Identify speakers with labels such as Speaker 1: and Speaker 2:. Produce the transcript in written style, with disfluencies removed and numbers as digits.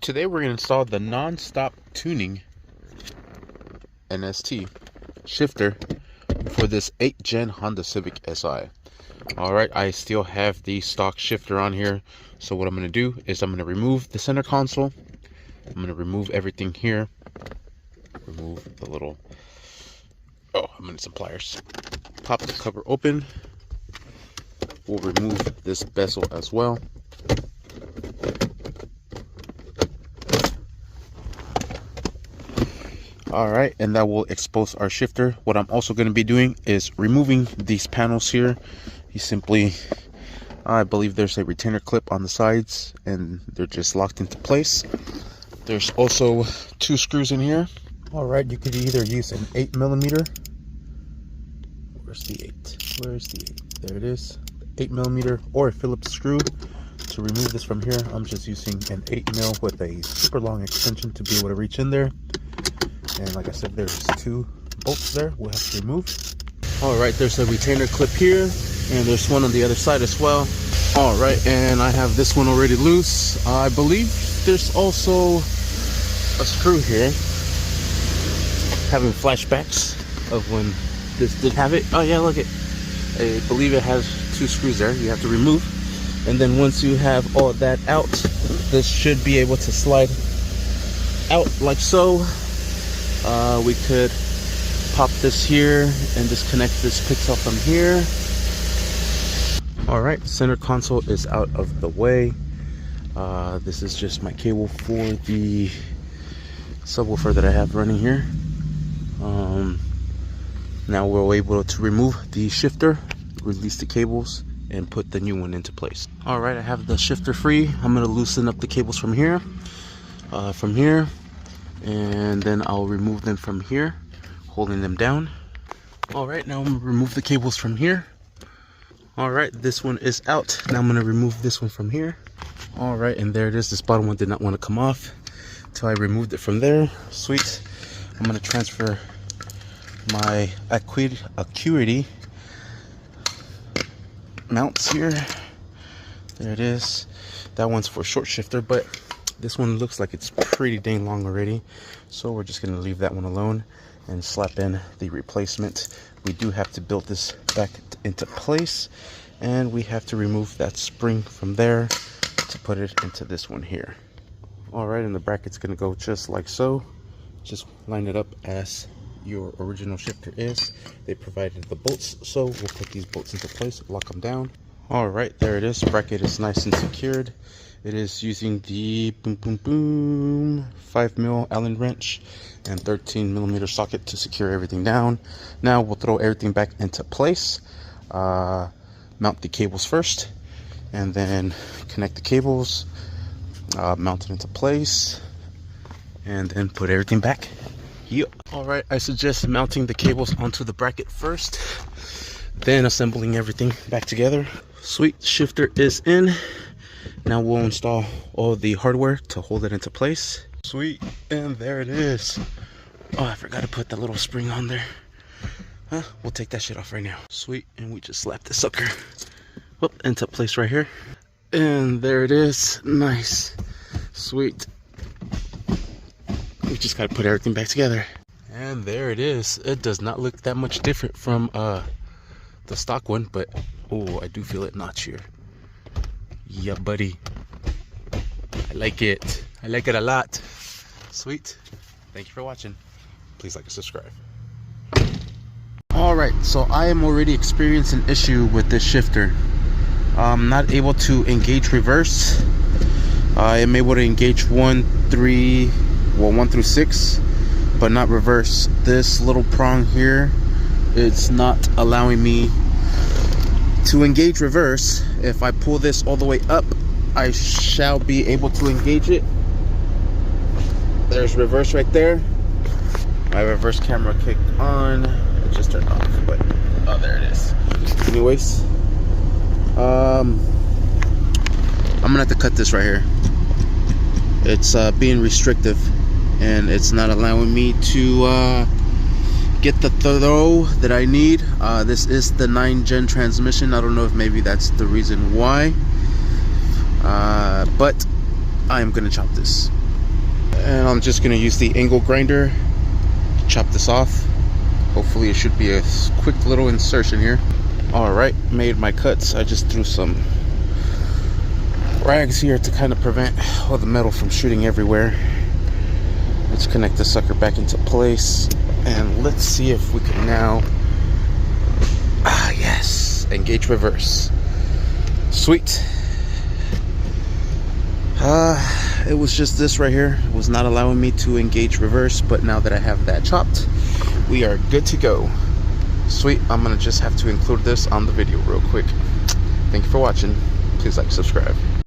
Speaker 1: Today we're going to install the non-stop tuning NST shifter for this 8th gen Honda Civic Si. Alright, I still have the stock shifter on here, so what I'm going to do is I'm going to remove the center console. I'm going to remove everything here. Remove the little... I'm going to need some pliers. Pop the cover open. We'll remove this bezel as well. Alright, and that will expose our shifter. What I'm also going to be doing is removing these panels here. You simply, I believe there's a retainer clip on the sides and they're just locked into place. There's also 2 screws in here. Alright, you could either use an 8mm. Where's the 8? Where's the 8? There it is. 8mm or a Phillips screw. To remove this from here, I'm just using an 8mm with a super long extension to be able to reach in there. And like I said, there's 2 bolts there we'll have to remove. Alright, there's a retainer clip here, and there's one on the other side as well. Alright, and I have this one already loose. I believe there's also a screw here. Having flashbacks of when this did have it. Oh yeah, look it. I believe it has 2 screws there you have to remove. And then once you have all that out, this should be able to slide out like so. We could pop this here and disconnect this pixel from here. Alright, center console is out of the way. This is just my cable for the subwoofer that I have running here. Now we're able to remove the shifter, release the cables, and put the new one into place. Alright, I have the shifter free. I'm going to loosen up the cables from here, and then I'll remove them from here, holding them down. Alright, now I'm going to remove the cables from here. Alright, this one is out. Now I'm going to remove this one from here. Alright, and there it is. This bottom one did not want to come off until I removed it from there. Sweet. I'm going to transfer my Acuity mounts here. There it is. That one's for short shifter, but this one looks like it's pretty dang long already, so we're just going to leave that one alone and slap in the replacement. We do have to build this back into place, and we have to remove that spring from there to put it into this one here. Alright, and the bracket's going to go just like so. Just line it up as your original shifter is. They provided the bolts, so we'll put these bolts into place, lock them down. Alright, there it is. Bracket is nice and secured. It is using the 5mm Allen wrench and 13mm socket to secure everything down. Now we'll throw everything back into place. Mount the cables first, and then connect the cables, mount it into place, and then put everything back. Yep. Alright, I suggest mounting the cables onto the bracket first, then assembling everything back together. Sweet, shifter is in. Now we'll install all the hardware to hold it into place. Sweet, and there it is. Oh, I forgot to put the little spring on there. We'll take that shit off right now. Sweet, and we just slap this sucker into place right here. And there it is. Nice. Sweet. We just gotta put everything back together. And there it is. It does not look that much different from the stock one, but oh, I do feel it notch here. Yeah, buddy. I like it. I like it a lot. Sweet. Thank you for watching. Please like and subscribe. Alright, so I am already experiencing an issue with this shifter. I'm not able to engage reverse. I am able to engage 1 through 6, but not reverse. This little prong here, it's not allowing me to engage reverse. If I pull this all the way up, I shall be able to engage it. There's reverse right there. My reverse camera kicked on. It just turned off, but oh, there it is. Anyways, I'm gonna have to cut this right here. It's being restrictive, and it's not allowing me to get the throw that I need. This is the 9th gen transmission. I don't know if maybe that's the reason why, but I am gonna chop this. And I'm just gonna use the angle grinder to chop this off. Hopefully it should be a quick little insertion here. All right, made my cuts. I just threw some rags here to kind of prevent all the metal from shooting everywhere. Let's connect the sucker back into place, and let's see if we can now, yes, engage reverse. Sweet. It was just this right here. It was not allowing me to engage reverse, but now that I have that chopped, we are good to go. Sweet. I'm gonna just have to include this on the video real quick. Thank you for watching. Please like, subscribe.